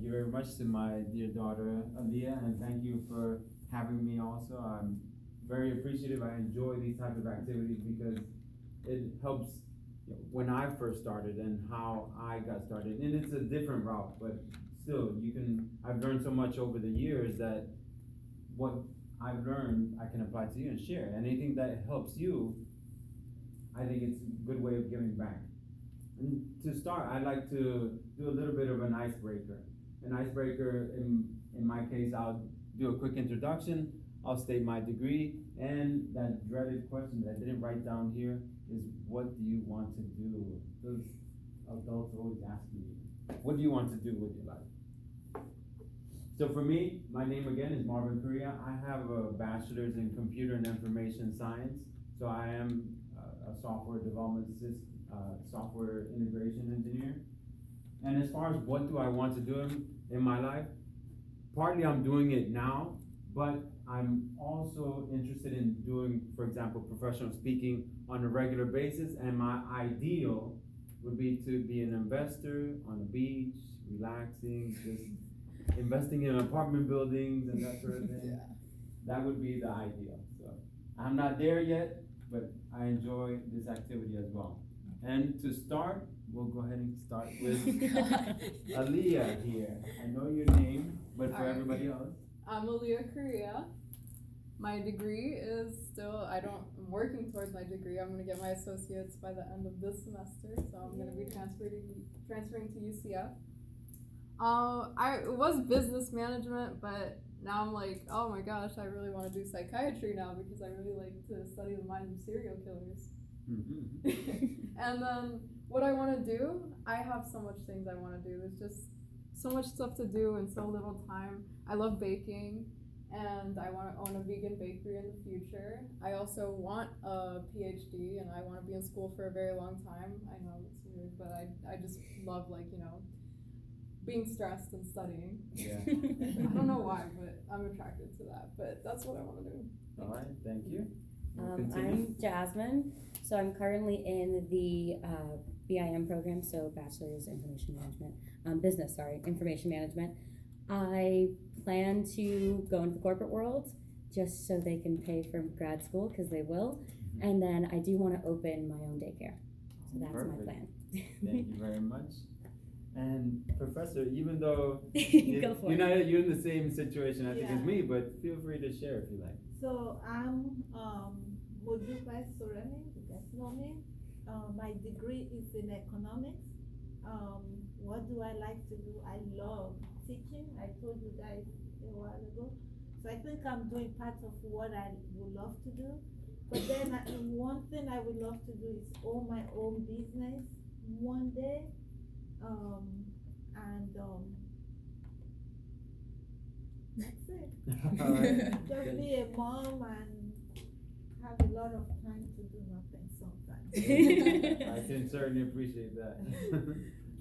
you very much to my dear daughter, Aaliyah, and thank you for having me also. I'm very appreciative. I enjoy these types of activities because it helps when I first started and how I got started. And it's a different route, but still, I've learned so much over the years that what I've learned, I can apply to you and share. Anything that helps you, I think it's a good way of giving back. And to start, I'd like to do a little bit of an icebreaker. An icebreaker, in my case, I'll do a quick introduction, I'll state my degree, and that dreaded question that I didn't write down here is, what do you want to do? Those adults always ask me, what do you want to do with your life? So for me, my name again is Marvin Corea. I have a bachelor's in computer and information science, so I am a software development software integration engineer. And as far as what do I want to do in my life, partly I'm doing it now, but I'm also interested in doing, for example, professional speaking on a regular basis, and my ideal would be to be an investor on the beach, relaxing, just investing in apartment buildings and that sort of thing. Yeah. That would be the ideal. So I'm not there yet, but I enjoy this activity as well. And to start, we'll go ahead and start with Aaliyah here. I know your name, but for All right. everybody else. I'm Marvin Corea. My degree is still, I'm working towards my degree. I'm gonna get my associates by the end of this semester, so I'm gonna be transferring to UCF. It was business management, but now I'm like, oh my gosh, I really want to do psychiatry now because I really like to study the minds of serial killers. Mm-hmm. And then what I want to do, I have so much things I want to do. There's just so much stuff to do in so little time. I love baking, and I want to own a vegan bakery in the future. I also want a PhD, and I want to be in school for a very long time. I know it's weird, but I just love, being stressed and studying. Yeah. I don't know why, but I'm attracted to that. But that's what I want to do. All right, thank you. I'm Jasmine, so I'm currently in the BIM program, so Bachelor's Information Management, Information Management. I plan to go into the corporate world just so they can pay for grad school, because they will, and then I do want to open my own daycare, so that's Perfect. my plan. Thank you very much. And Professor, even though Go for you're in the same situation I think Yeah. as me, but feel free to share if you like. So I'm Mojuba Soremi, you guys know me. My degree is in economics. What do I like to do? I love teaching. I told you guys a while ago. So I think I'm doing part of what I would love to do. But then one thing I would love to do is own my own business one day. That's it. All right. Just be a mom and have a lot of time to do nothing sometimes. I can certainly appreciate that.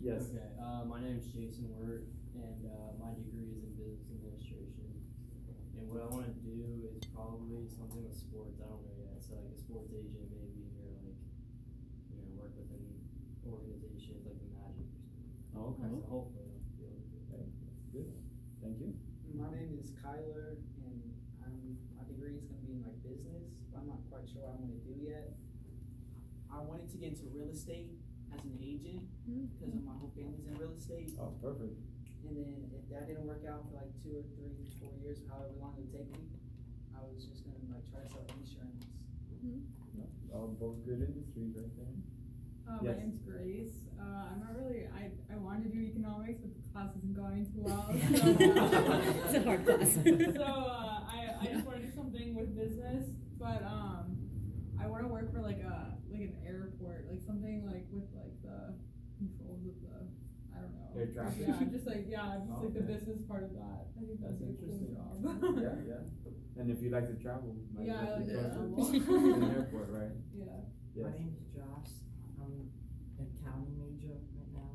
Yes. Okay, my name is Jason Wirt, and my degree is in business administration. And what I want to do is probably something with sports. I don't know yet. So like a sports agent maybe, or work within organizations like the Magic or something. Oh, okay. So hopefully I'll be able to do that. That's good. Thank you. My name is Kyler, and my degree is going to be in business, but I'm not quite sure what I want to do yet. I wanted to get into real estate as an agent because of my whole family's in real estate. Oh, perfect. And then if that didn't work out for 2 or 3 or 4 years, however long it would take me, I was just going to try to sell insurance. All both good industries right there. My Yes. name's Grace. I'm not really, I wanted to do economics, but the class isn't going too well. It's a hard class. I just want to do something with business, but I want to work for an airport, something with the controls of the, I don't know. Air traffic? Yeah, just the Okay. business part of that. I think That's that'd be a cool interesting. job. Yeah. And if you like to travel, might Yeah, I like be to close travel. to an airport, right? Yeah. Yes. My name is Josh. I'm an accounting major right now.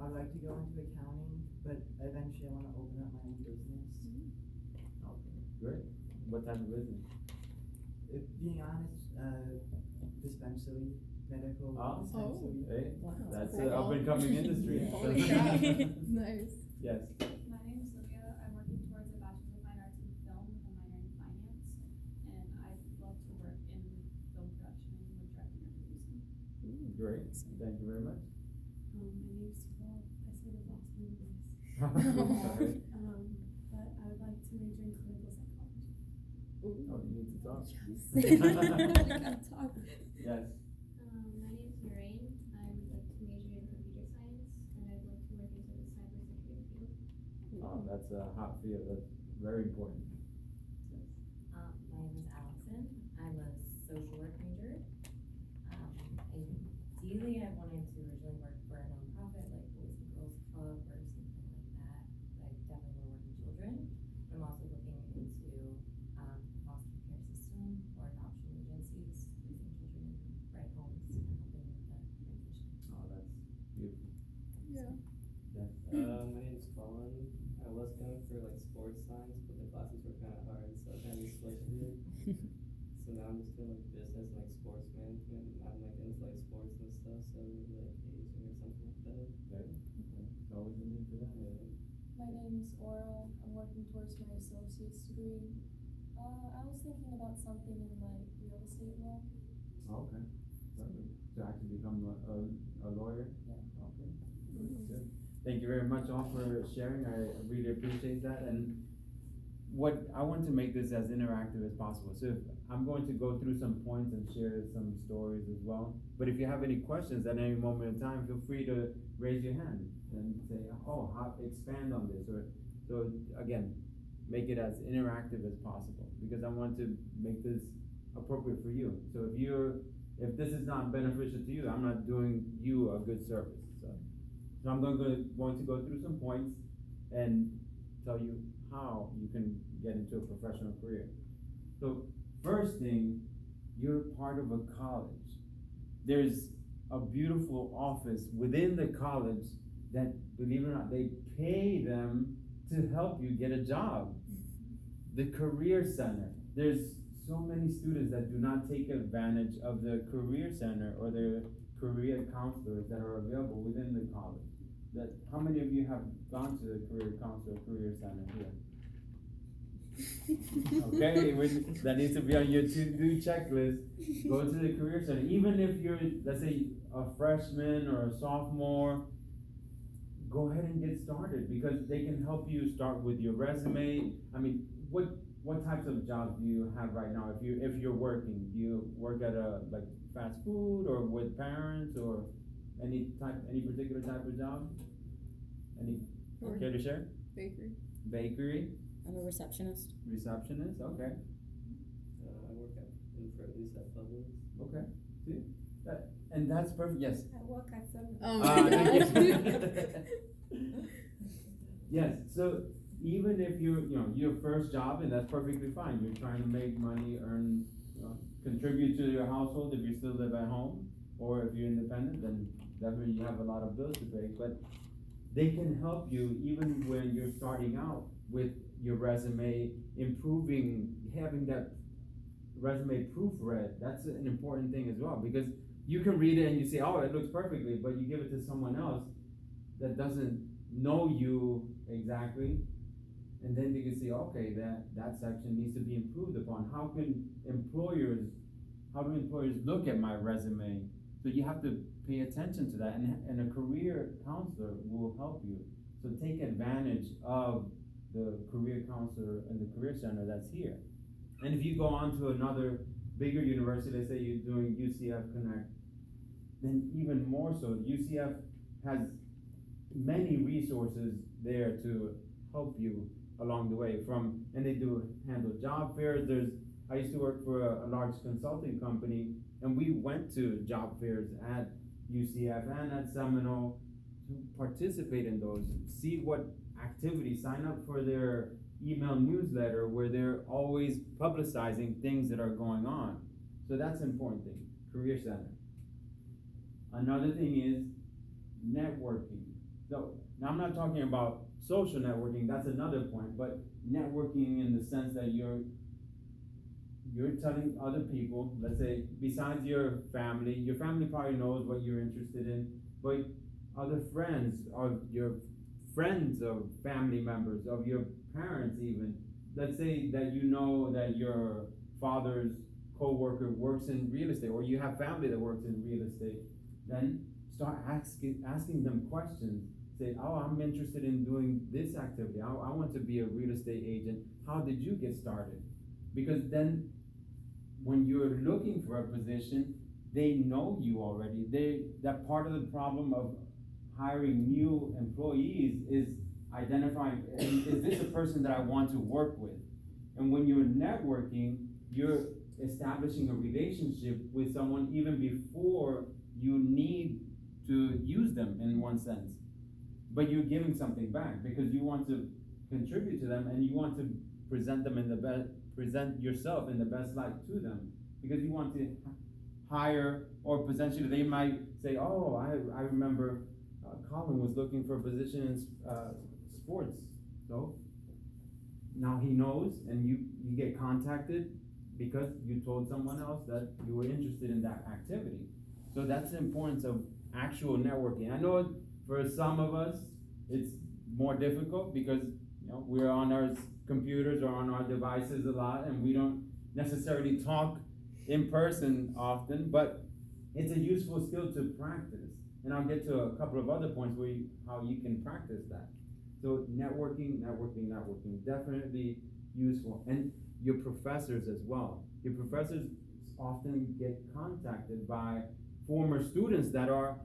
I'd like to go into accounting, but eventually I want to open up my own business. Okay, great. What type of business? Being honest, dispensary, medical Oh. dispensary. Hey, Wow. that's Cool. an up and coming industry. Holy crap. Nice. Yes. Great, thank you very much. My name's Paul. I sort of lost my voice. Sorry. But I would like to major in clinical psychology. Oh, you need to talk. I gotta talk. Yes. My name is Lorraine. I would like to major in computer science, and I'd like to work into the cybersecurity field. Oh, that's a hot field, that's very important. My name is Allison. I'm a social work major. Ideally, I wanted to originally work for a nonprofit like Boys and Girls Club or something like that. But I definitely want to work with children. But I'm also looking into foster care system or adoption agencies, using children in right homes and helping with that transition. Oh, that's beautiful. Yeah. Yes. My name's Colin. I was going for like sports science, but the classes were kind of hard, so I kind of switched it. So now I'm just doing like business and like sports management. I'm like into like sports and stuff, so maybe like aging or something like that. Okay. It's always a need for that. My name is Aura. I'm working towards my associate's degree. I was thinking about something in like real estate law. Okay. Perfect. To actually become a lawyer? Yeah. Okay. Good. Thank you very much all for sharing. I really appreciate that. And what I want to make this as interactive as possible. So if I'm going to go through some points and share some stories as well. But if you have any questions at any moment in time, feel free to raise your hand and say, oh, how expand on this. Or so again, make it as interactive as possible because I want to make this appropriate for you. So if this is not beneficial to you, I'm not doing you a good service. So I'm going to go through some points and tell you how you can get into a professional career. So first thing, you're part of a college. There's a beautiful office within the college that, believe it or not, they pay them to help you get a job. The Career Center. There's so many students that do not take advantage of the Career Center or the career counselors that are available within the college. How many of you have gone to the career counselor, career center here? Okay, that needs to be on your to-do checklist. Go to the career center. Even if you're, let's say, a freshman or a sophomore, go ahead and get started because they can help you start with your resume. I mean, what types of jobs do you have right now? If you're working, do you work at a like fast food or with parents or any particular type of job? Care to share? Bakery. Bakery. I'm a receptionist. Receptionist. Okay. I work at least at Publix. Okay. See, and that's perfect. Yes. I work at Seminole. Oh my Thank you. Yes. So even if your first job, and that's perfectly fine. You're trying to make money, earn, contribute to your household if you still live at home, or if you're independent, then definitely you have a lot of bills to pay. But they can help you even when you're starting out with your resume, improving, having that resume proofread. That's an important thing as well because you can read it and you say, oh, it looks perfectly, but you give it to someone else that doesn't know you exactly, and then they can say, okay, that section needs to be improved upon. How do employers look at my resume? So you have to pay attention to that, and a career counselor will help you. So take advantage of the career counselor and the career center that's here. And if you go on to another bigger university, let's say you're doing UCF Connect, then even more so, UCF has many resources there to help you along the way and they handle job fairs. I used to work for a large consulting company, and we went to job fairs at UCF and at Seminole to participate in those, see what activities, sign up for their email newsletter where they're always publicizing things that are going on. So that's an important thing, Career Center. Another thing is networking. So now I'm not talking about social networking, that's another point, but networking in the sense that you're telling other people, let's say, besides your family probably knows what you're interested in, but other friends, or your friends of family members, of your parents even, let's say that you know that your father's co-worker works in real estate, or you have family that works in real estate, then start asking them questions. Say, oh, I'm interested in doing this activity. I want to be a real estate agent. How did you get started? Because then when you're looking for a position, they know you already. That part of the problem of hiring new employees is identifying, is this a person that I want to work with? And when you're networking, you're establishing a relationship with someone even before you need to use them in one sense. But you're giving something back because you want to contribute to them and you want to present yourself in the best light to them, because you want to hire, or potentially they might say, oh, I remember Colin was looking for a position in sports. So now he knows, and you get contacted because you told someone else that you were interested in that activity. So that's the importance of actual networking. I know for some of us it's more difficult because we're on our computers or on our devices a lot, and we don't necessarily talk in person often, but it's a useful skill to practice. And I'll get to a couple of other points how you can practice that. So networking, definitely useful. And your professors as well. Your professors often get contacted by former students that are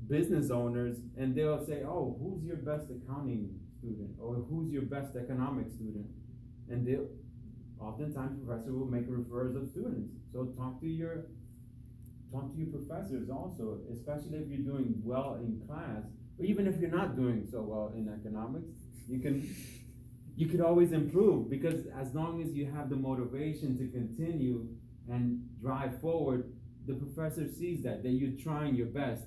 business owners, and they'll say, oh, who's your best accounting student? Or who's your best economic student? And oftentimes professors will make referrals of students. So talk to your professors also, especially if you're doing well in class, or even if you're not doing so well in economics, you could always improve, because as long as you have the motivation to continue and drive forward, the professor sees that you're trying your best,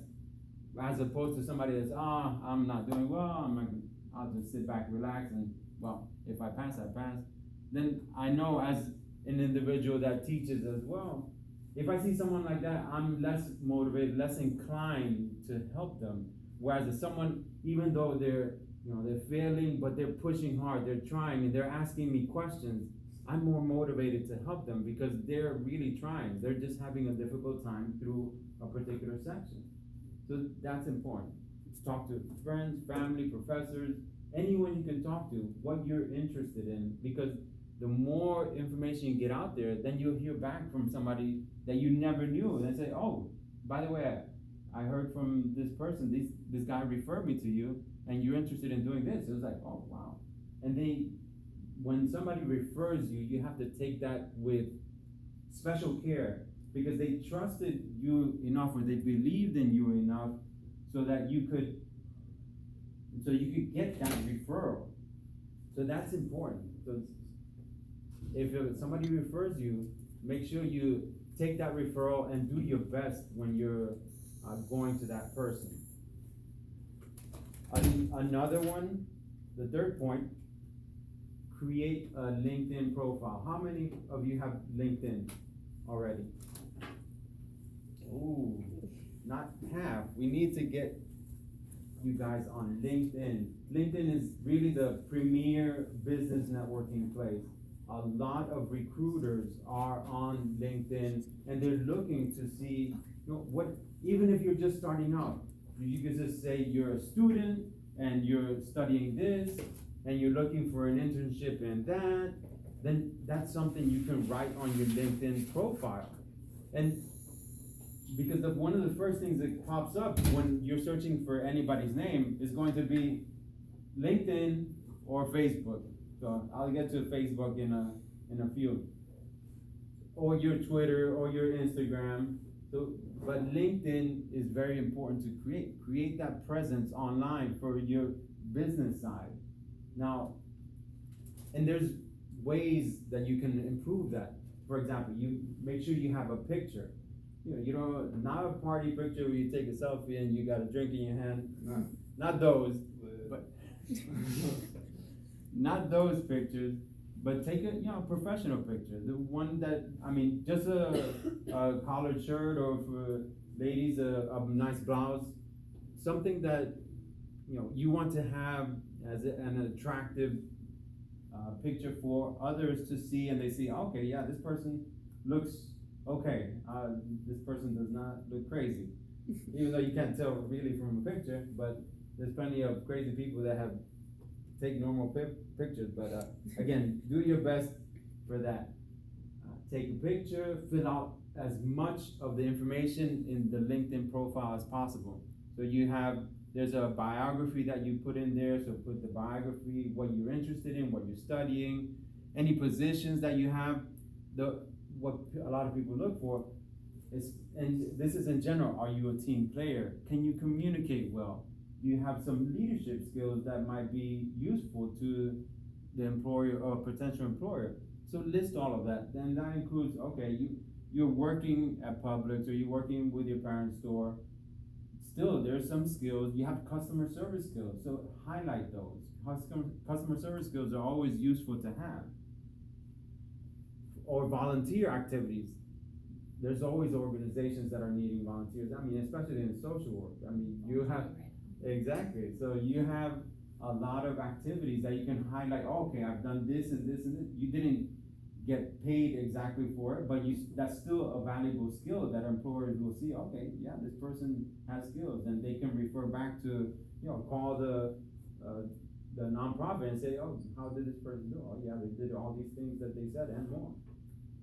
as opposed to somebody that's, I'm not doing well, I'll just sit back, relax, and well, if I pass, I pass. Then I know as an individual that teaches as well, if I see someone like that, I'm less motivated, less inclined to help them. Whereas if someone, even though they're failing, but they're pushing hard, they're trying, and they're asking me questions, I'm more motivated to help them because they're really trying. They're just having a difficult time through a particular section. So that's important. Talk to friends, family, professors, anyone you can talk to, what you're interested in, because the more information you get out there, then you'll hear back from somebody that you never knew. And they say, oh, by the way, I heard from this person, this guy referred me to you, and you're interested in doing this. It was like, oh, wow. And when somebody refers you, you have to take that with special care, because they trusted you enough, or they believed in you enough, so that you could get that referral. So that's important. So if somebody refers you, make sure you take that referral and do your best when you're going to that person. Another one, the third point, create a LinkedIn profile. How many of you have LinkedIn already? Ooh, not half. We need to get you guys on LinkedIn. LinkedIn is really the premier business networking place. A lot of recruiters are on LinkedIn, and they're looking to see, even if you're just starting out, you can just say you're a student and you're studying this and you're looking for an internship in that, then that's something you can write on your LinkedIn profile. And because one of the first things that pops up when you're searching for anybody's name is going to be LinkedIn or Facebook. So I'll get to Facebook in a few. Or your Twitter or your Instagram. But LinkedIn is very important to create that presence online for your business side. Now, and there's ways that you can improve that. For example, you make sure you have a picture. Not a party picture where you take a selfie and you got a drink in your hand. Not those, but not those pictures. But take a professional picture. The one that, just a collared shirt, or for ladies a nice blouse, something that you want to have as an attractive picture for others to see, and they see, okay, yeah, this person looks okay. This person does not look crazy. even though you can't tell really from a picture, but there's plenty of crazy people that have take normal pictures, but again, do your best for that. Take a picture, fill out as much of the information in the LinkedIn profile as possible. So there's a biography that you put in there, so put the biography, what you're interested in, what you're studying, any positions that you have. What a lot of people look for is, and this is in general, are you a team player? Can you communicate well? You have some leadership skills that might be useful to the employer or potential employer. So list all of that. Then that includes, okay, you're working at Publix or you're working with your parents' store. Still, there's some skills. You have customer service skills, so highlight those. Customer service skills are always useful to have. Or volunteer activities. There's always organizations that are needing volunteers. I mean, especially in social work. I mean, you have, exactly. So you have a lot of activities that you can highlight. Oh, okay, I've done this and this and this. You didn't get paid exactly for it, but that's still a valuable skill that employers will see. Okay, yeah, this person has skills, and they can refer back to, call the nonprofit and say, oh, how did this person do? Oh, yeah, they did all these things that they said and more.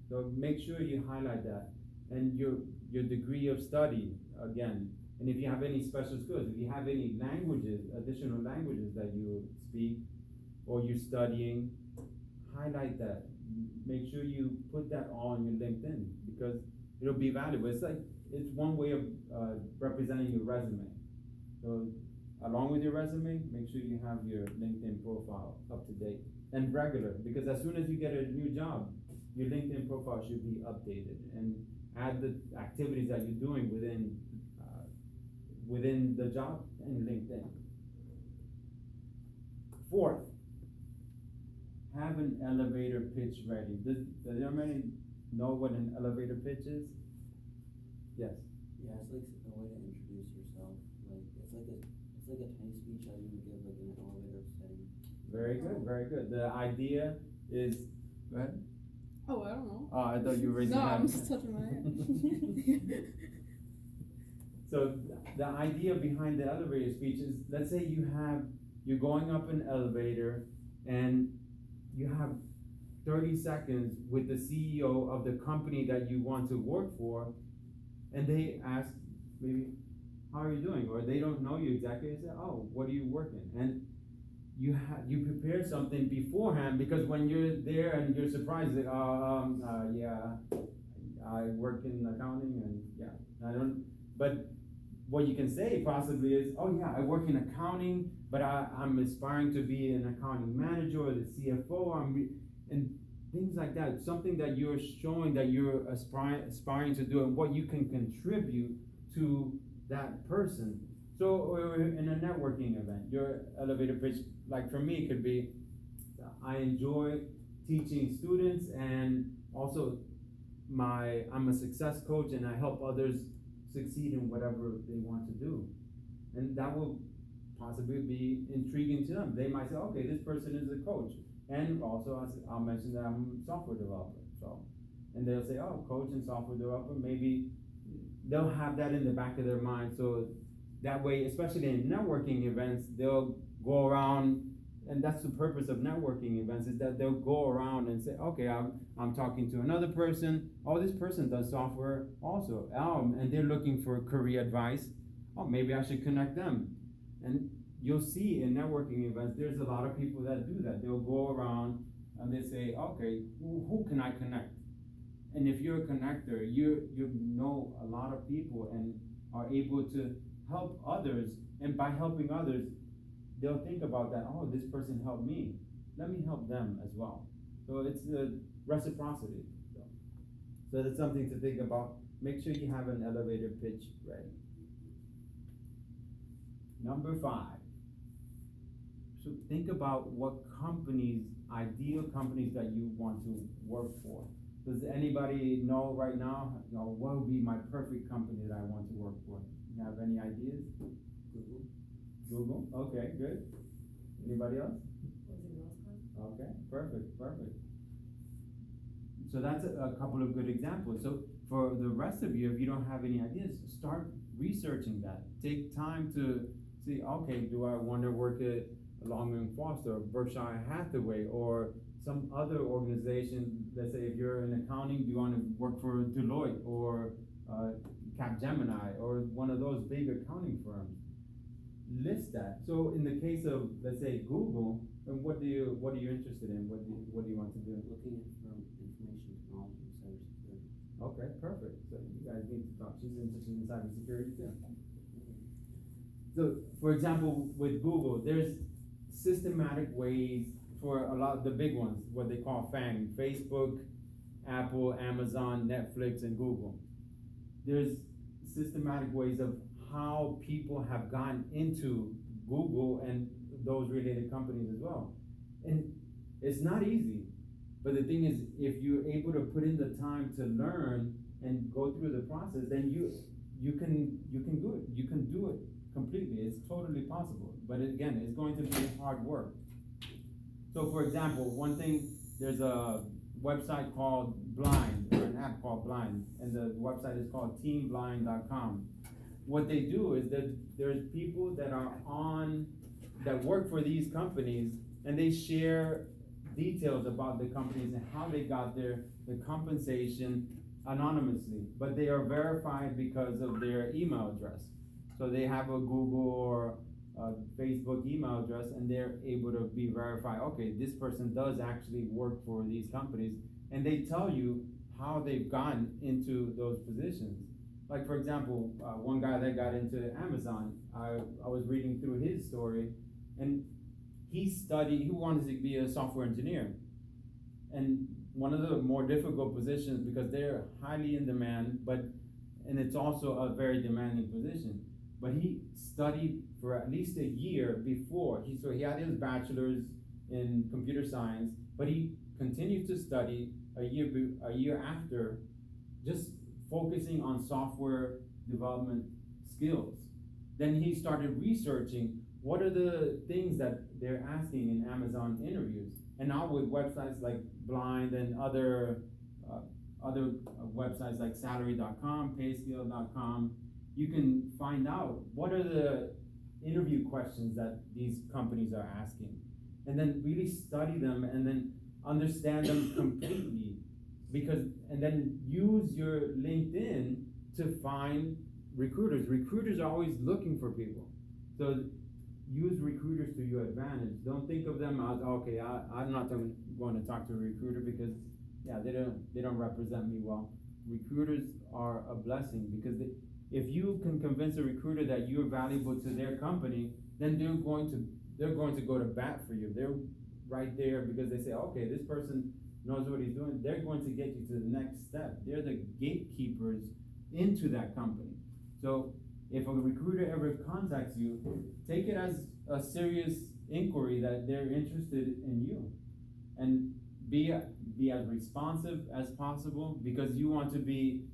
So make sure you highlight that, and your degree of study again. And if you have any special skills, if you have any languages, additional languages that you speak or you're studying, highlight that. Make sure you put that all on your LinkedIn because it'll be valuable. It's one way of representing your resume. So along with your resume, make sure you have your LinkedIn profile up to date and regular, because as soon as you get a new job, your LinkedIn profile should be updated and add the activities that you're doing within the job in LinkedIn. Fourth, have an elevator pitch ready. Does everybody know what an elevator pitch is? Yes. Yeah, it's like a way to introduce yourself. It's like a tiny speech that you would give like in an elevator setting. Very good, very good. The idea is, go ahead. Oh, I don't know. Oh, I thought you were raising No, your hand. I'm just touching my head. So the idea behind the elevator speech is, let's say you're going up an elevator and you have 30 seconds with the CEO of the company that you want to work for, and they ask maybe, how are you doing? Or they don't know you exactly. They say, oh, what are you working? And you prepare something beforehand, because when you're there and you're surprised, like, yeah, I work in accounting and yeah, but what you can say possibly is, oh yeah, I work in accounting, but I'm aspiring to be an accounting manager or the CFO, and things like that. Something that you're showing that you're aspiring to do and what you can contribute to that person. So, or in a networking event, your elevator pitch, like for me, it could be, I enjoy teaching students, and also I'm a success coach and I help others succeed in whatever they want to do. And that will possibly be intriguing to them. They might say, okay, this person is a coach. And also I'll mention that I'm a software developer. So, and they'll say, oh, coach and software developer, maybe they'll have that in the back of their mind. So that way, especially in networking events, they'll go around, and that's the purpose of networking events, is that they'll go around and say, okay, I'm talking to another person. Oh, this person does software also. And they're looking for career advice. Oh, maybe I should connect them. And you'll see in networking events, there's a lot of people that do that. They'll go around and they say, okay, who can I connect? And if you're a connector, you know a lot of people and are able to help others. And by helping others, they'll think about that, oh, this person helped me. Let me help them as well. So it's a reciprocity. So that's something to think about. Make sure you have an elevator pitch ready. Number 5. So think about what ideal companies that you want to work for. Does anybody know right now, what would be my perfect company that I want to work for? You have any ideas? Google? Okay, good. Anybody else? Okay, perfect. So that's a couple of good examples. So for the rest of you, if you don't have any ideas, start researching that. Take time to see, okay, do I want to work at Long and Foster, or Berkshire Hathaway, or some other organization? Let's say if you're in accounting, do you want to work for Deloitte or Capgemini or one of those big accounting firms? List that. So in the case of, let's say, Google, then what are you interested in? What do you want to do? Looking at from information technology and cybersecurity. Okay, perfect. So you guys need to talk. She's interested in cybersecurity too. So, for example, with Google, there's systematic ways for a lot of the big ones, what they call FANG: Facebook, Apple, Amazon, Netflix, and Google. There's systematic ways of how people have gotten into Google and those related companies as well. And it's not easy, but the thing is, if you're able to put in the time to learn and go through the process, then you can do it. You can do it completely. It's totally possible. But again, it's going to be hard work. So for example, one thing, there's a website called Blind, or an app called Blind, and the website is called teamblind.com. What they do is that there's people that work for these companies, and they share details about the companies and how they got the compensation anonymously, but they are verified because of their email address. So they have a Google or a Facebook email address, and they're able to be verified. Okay, this person does actually work for these companies, and they tell you how they've gotten into those positions. Like for example, one guy that got into Amazon, I was reading through his story, and he wanted to be a software engineer. And one of the more difficult positions, because they're highly in demand, and it's also a very demanding position. But he studied for at least a year before. So he had his bachelor's in computer science, but he continued to study a year after, just focusing on software development skills. Then he started researching what are the things that they're asking in Amazon interviews. And now with websites like Blind and other websites like salary.com, payscale.com, you can find out what are the interview questions that these companies are asking, and then really study them and then understand them completely. And then use your LinkedIn to find recruiters. Recruiters are always looking for people. So use recruiters to your advantage. Don't think of them as, okay, I'm not going to talk to a recruiter because, yeah, they don't represent me well. Recruiters are a blessing, because if you can convince a recruiter that you're valuable to their company, then they're going to go to bat for you. They're right there because they say, okay, this person knows what he's doing. They're going to get you to the next step. They're the gatekeepers into that company. So if a recruiter ever contacts you, take it as a serious inquiry that they're interested in you, and be as responsive as possible, because you want to be.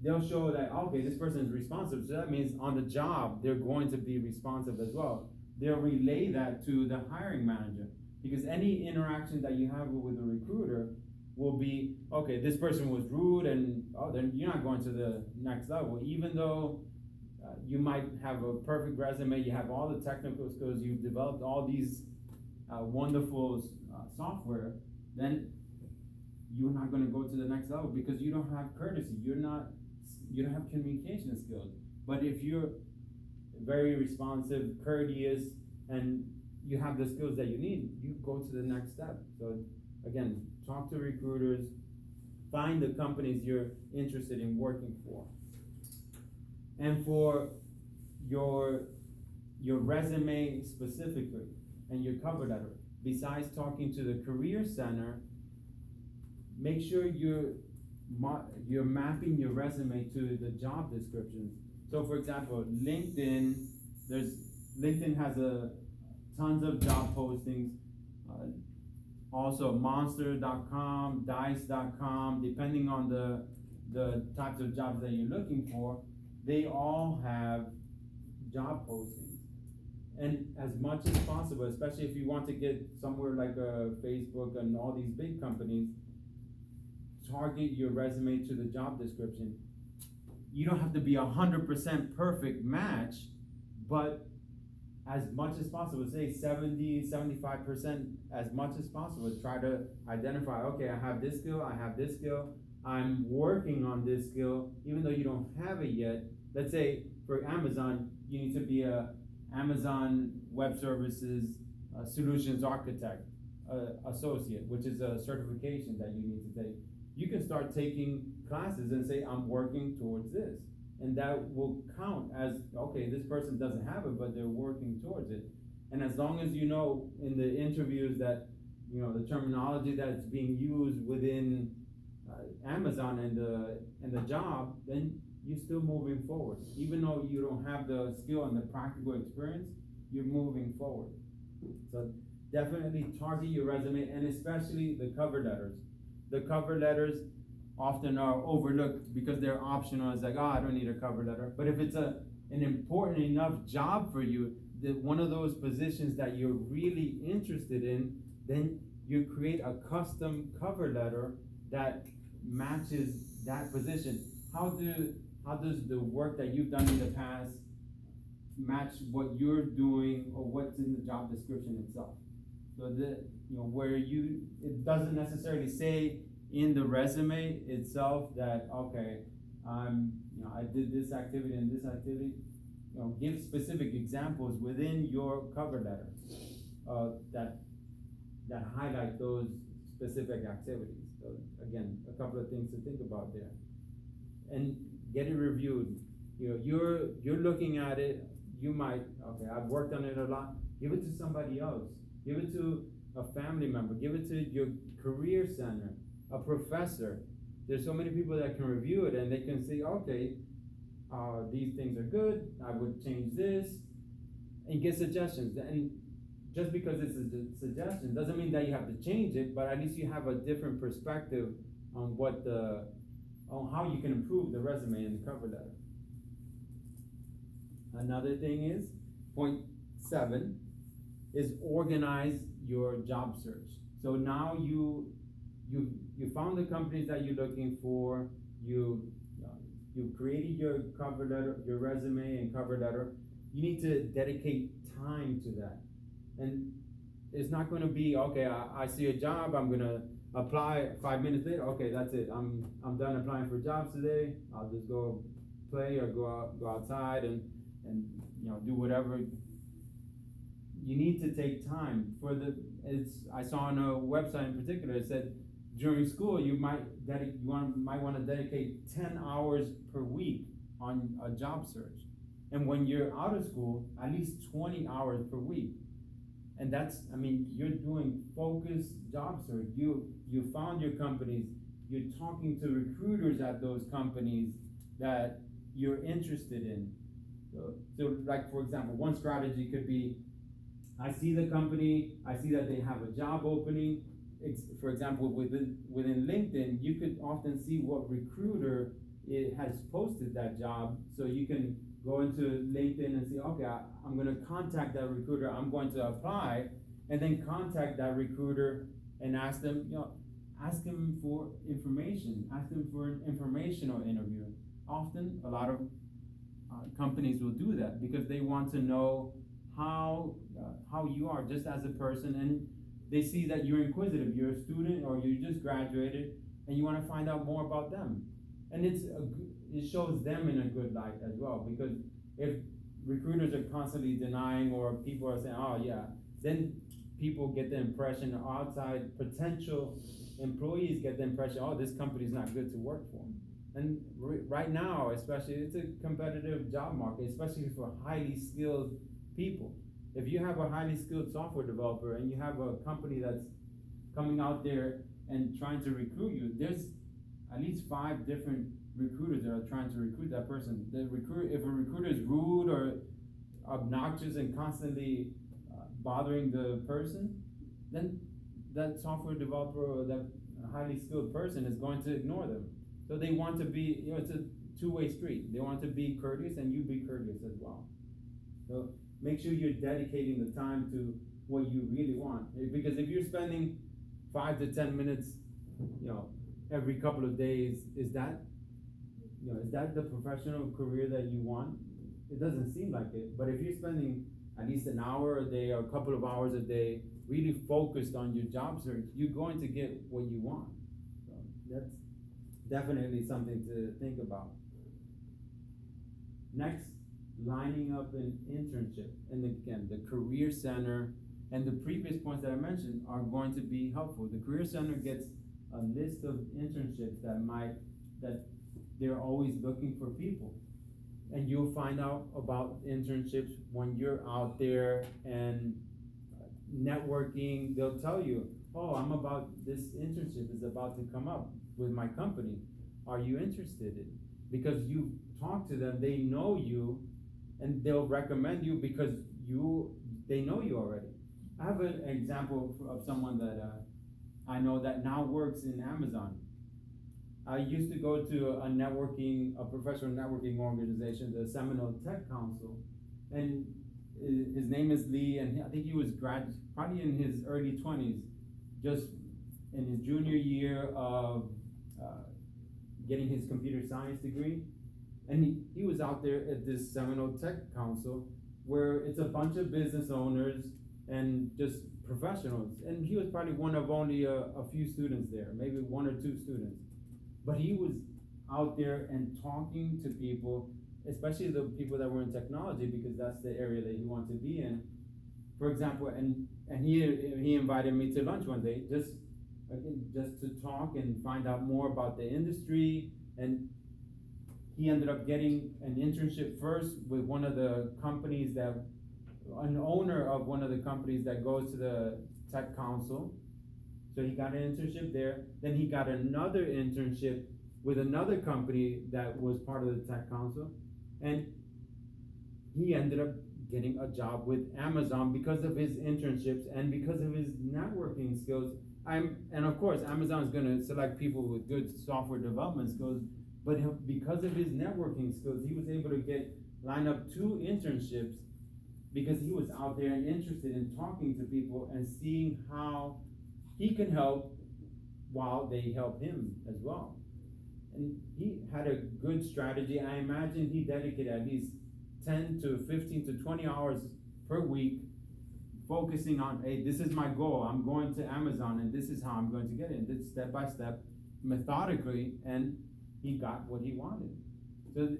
They'll show that, okay, this person is responsive, so that means on the job they're going to be responsive as well. They'll relay that to the hiring manager, because any interaction that you have with a recruiter will be, okay, this person was rude, and then you're not going to the next level. Even though you might have a perfect resume, you have all the technical skills, you've developed all these wonderful software, then you're not going to go to the next level because you don't have courtesy. You don't have communication skills. But if you're very responsive, courteous, and you have the skills that you need, you go to the next step. So again, talk to recruiters, find the companies you're interested in working for. And for your resume specifically and your cover letter, besides talking to the Career Center, make sure you're mapping your resume to the job descriptions. So for example, LinkedIn has tons of job postings. Also monster.com, dice.com, depending on the types of jobs that you're looking for, they all have job postings. And as much as possible, especially if you want to get somewhere like Facebook and all these big companies, target your resume to the job description. you don't have to be 100% perfect match, but as much as possible, say 70, 75%, as much as possible, try to identify, okay, I have this skill, I'm working on this skill, even though you don't have it yet. Let's say for Amazon, you need to be a Amazon Web Services Solutions Architect Associate, which is a certification that you need to take. You can start taking classes and say, I'm working towards this. And that will count as, okay, this person doesn't have it, but they're working towards it. And as long as you know in the interviews that, the terminology that's being used within Amazon and the job, then you're still moving forward. Even though you don't have the skill and the practical experience, you're moving forward. So definitely target your resume, and especially the cover letters. The cover letters often are overlooked because they're optional. It's like, oh, I don't need a cover letter. But if it's an important enough job for you, that one of those positions that you're really interested in, then you create a custom cover letter that matches that position. How does the work that you've done in the past match what you're doing or what's in the job description itself? So where it doesn't necessarily say in the resume itself that, okay, I did this activity and this activity. Give specific examples within your cover letter that highlight those specific activities. So again, a couple of things to think about there, and get it reviewed. You're looking at it. You might, okay, I've worked on it a lot. Give it to somebody else. Give it to a family member. Give it to your career center, a professor. There's so many people that can review it and they can say, okay, these things are good. I would change this, and get suggestions. And just because it's a suggestion doesn't mean that you have to change it, but at least you have a different perspective on on how you can improve the resume and the cover letter. Another thing is, point 7, is organize your job search. So now you found the companies that you're looking for. You created your cover letter, your resume and cover letter. You need to dedicate time to that. And it's not going to be, okay, I see a job, I'm going to apply 5 minutes later. Okay, that's it. I'm done applying for jobs today. I'll just go play or go outside and do whatever. You need to take time for I saw on a website in particular, it said during school you might want to dedicate 10 hours per week on a job search. And when you're out of school, at least 20 hours per week. And you're doing focused job search. You found your companies, you're talking to recruiters at those companies that you're interested in. So like, for example, one strategy could be, I see the company, I see that they have a job opening. For example, within LinkedIn, you could often see what recruiter has posted that job. So you can go into LinkedIn and see, okay, I'm going to contact that recruiter, I'm going to apply, and then contact that recruiter and ask them, ask him for information, ask them for an informational interview. Often, a lot of companies will do that because they want to know how you are just as a person, and they see that you're inquisitive, you're a student or you just graduated, and you want to find out more about them. And it shows them in a good light as well, because if recruiters are constantly denying, or people are saying, oh yeah, then people get the impression, outside potential employees get the impression, oh, this company's not good to work for. And right now, especially, it's a competitive job market, especially for highly skilled people. If you have a highly skilled software developer and you have a company that's coming out there and trying to recruit you, there's at least 5 different recruiters that are trying to recruit that person. If a recruiter is rude or obnoxious and constantly bothering the person, then that software developer or that highly skilled person is going to ignore them. So they want to be, it's a two-way street. They want to be courteous, and you be courteous as well. So make sure you're dedicating the time to what you really want. Because if you're spending 5 to 10 minutes, every couple of days, is that is that the professional career that you want? It doesn't seem like it, but if you're spending at least an hour a day or a couple of hours a day really focused on your job search, you're going to get what you want. So that's definitely something to think about. Next, lining up an internship. And again, the Career Center and the previous points that I mentioned are going to be helpful. The Career Center gets a list of internships that they're always looking for people. And you'll find out about internships when you're out there and networking. They'll tell you, oh, this internship is about to come up with my company. Are you interested in? Because you talk to them, they know you, and they'll recommend you because they know you already. I have an example of someone that I know that now works in Amazon. I used to go to a professional networking organization, the Seminole Tech Council, and his name is Lee, and I think he was probably in his early 20s, just in his junior year of getting his computer science degree. And he was out there at this Seminole Tech Council where it's a bunch of business owners and just professionals. And he was probably one of only a few students there, maybe one or two students. But he was out there and talking to people, especially the people that were in technology, because that's the area that he wanted to be in. For example, and he invited me to lunch one day, just to talk and find out more about the industry. And he ended up getting an internship first with one of the companies an owner of one of the companies that goes to the Tech Council. So he got an internship there. Then he got another internship with another company that was part of the Tech Council. And he ended up getting a job with Amazon because of his internships and because of his networking skills. And of course, Amazon is going to select people with good software development skills, but because of his networking skills, he was able to line up 2 internships because he was out there and interested in talking to people and seeing how he can help while they help him as well. And he had a good strategy. I imagine he dedicated at least 10 to 15 to 20 hours per week focusing on, hey, this is my goal. I'm going to Amazon and this is how I'm going to get it. Did step by step, methodically, and he got what he wanted. So,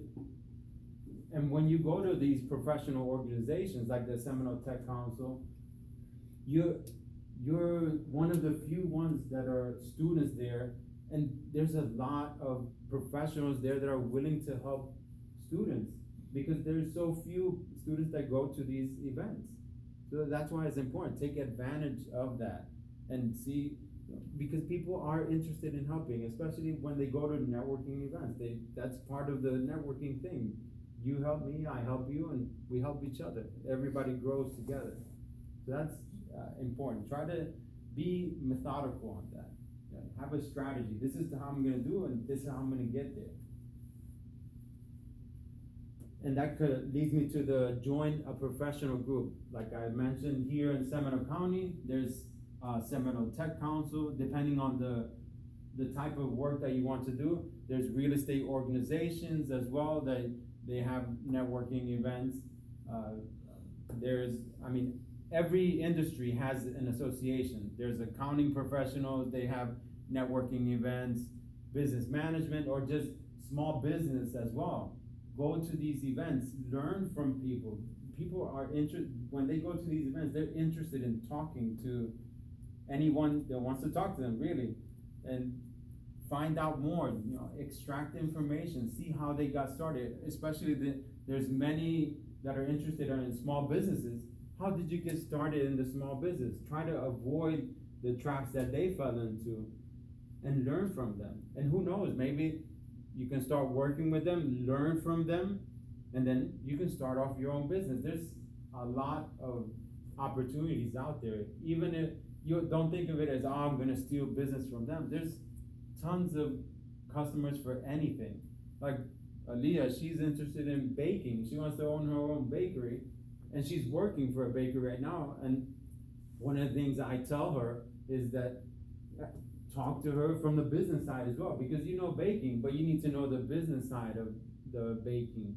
and when you go to these professional organizations like the Seminole Tech Council, you're one of the few ones that are students there, and there's a lot of professionals there that are willing to help students because there's so few students that go to these events. So that's why it's important. Take advantage of that and see, because people are interested in helping, especially when they go to networking events. That's part of the networking thing. You help me, I help you, and we help each other. Everybody grows together. So that's important. Try to be methodical on that. Have a strategy. This is how I'm going to do, and this is how I'm going to get there. And that leads me to the join a professional group. Like I mentioned, here in Seminole County, there's Seminole Tech Council. Depending on the type of work that you want to do, there's real estate organizations as well that they have networking events. Every industry has an association. There's accounting professionals, they have networking events, business management, or just small business as well. Go to these events, learn from people. People are when they go to these events, they're interested in talking to anyone that wants to talk to them, really, and find out more, extract information, see how they got started, especially there's many that are interested in small businesses. How did you get started in the small business? Try to avoid the traps that they fell into and learn from them. And who knows, maybe you can start working with them, learn from them, and then you can start off your own business. There's a lot of opportunities out there. Even if you don't think of it as, I'm gonna steal business from them. There's tons of customers for anything. Like Aaliyah, she's interested in baking. She wants to own her own bakery, and she's working for a bakery right now. And one of the things I tell her is that talk to her from the business side as well, because you know baking, but you need to know the business side of the baking.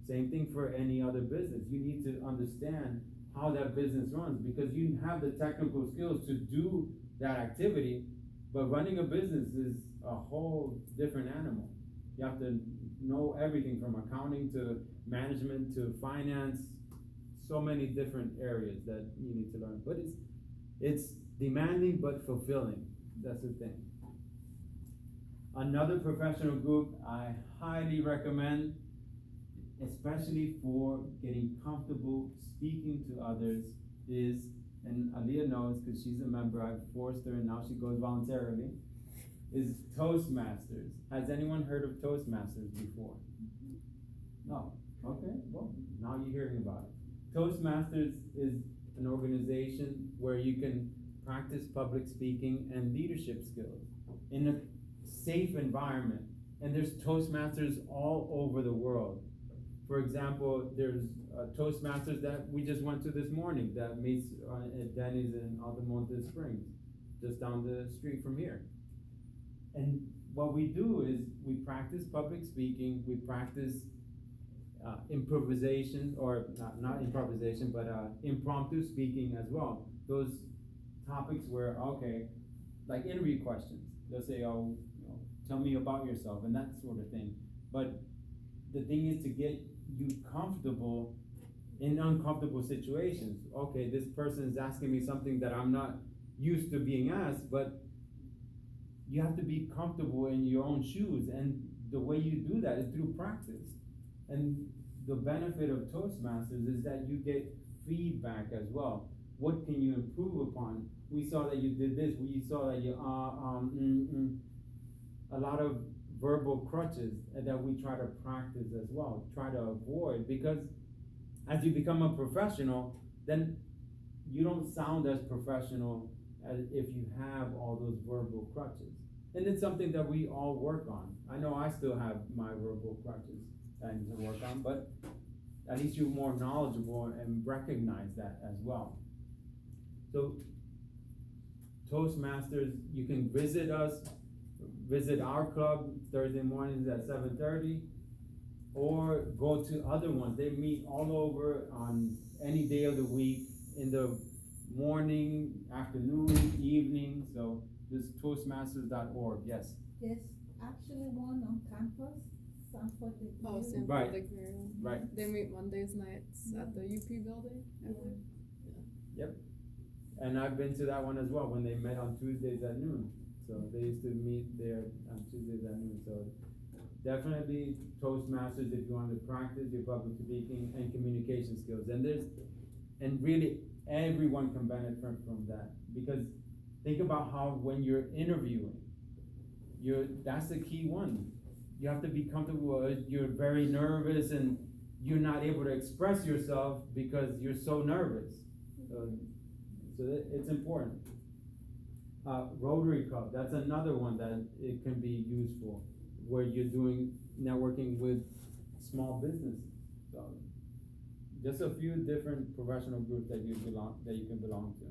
Same thing for any other business. You need to understand how that business runs, because you have the technical skills to do that activity, but running a business is a whole different animal. You have to know everything from accounting to management to finance, so many different areas that you need to learn. But it's demanding but fulfilling. That's the thing. Another professional group I highly recommend, especially for getting comfortable speaking to others, is, and Aliyah knows because she's a member, I've forced her and now she goes voluntarily, is Toastmasters. Has anyone heard of Toastmasters before? No. Okay, well, now you're hearing about it. Toastmasters is an organization where you can practice public speaking and leadership skills in a safe environment. And there's Toastmasters all over the world. For example, there's Toastmasters that we just went to this morning that meets at Denny's in Altamonte Springs, just down the street from here. And what we do is we practice public speaking, we practice improvisation, or not improvisation, but impromptu speaking as well. Those topics where, okay, like interview questions, they'll say, oh, you know, tell me about yourself and that sort of thing. But the thing is to get you comfortable in uncomfortable situations. Okay, this person is asking me something that I'm not used to being asked, but you have to be comfortable in your own shoes, and the way you do that is through practice. And the benefit of Toastmasters is that you get feedback as well. What can you improve upon? We saw that you did this. We saw that you a lot of verbal crutches that we try to practice as well, try to avoid, because as you become a professional, then you don't sound as professional as if you have all those verbal crutches. And it's something that we all work on. I know I still have my verbal crutches that I need to work on, but at least you're more knowledgeable and recognize that as well. So Toastmasters, you can visit us, visit our club Thursday mornings at 7:30, or go to other ones. They meet all over on any day of the week, in the morning, afternoon, evening. So just toastmasters.org. Yes. There's actually one on campus, Sanford. Oh, Sanford Right. Lake. Right. They meet Mondays nights at the UP building, I believe. Yep. And I've been to that one as well, when they met on Tuesdays at noon. So they used to meet there on Tuesdays at noon. So definitely Toastmasters if you want to practice your public speaking and communication skills. And really everyone can benefit from that, because think about how when you're interviewing, that's the key one. You have to be comfortable. You're very nervous and you're not able to express yourself because you're so nervous. So it's important. Rotary Club, that's another one that it can be useful, where you're doing networking with small businesses. So just a few different professional groups that you can belong to.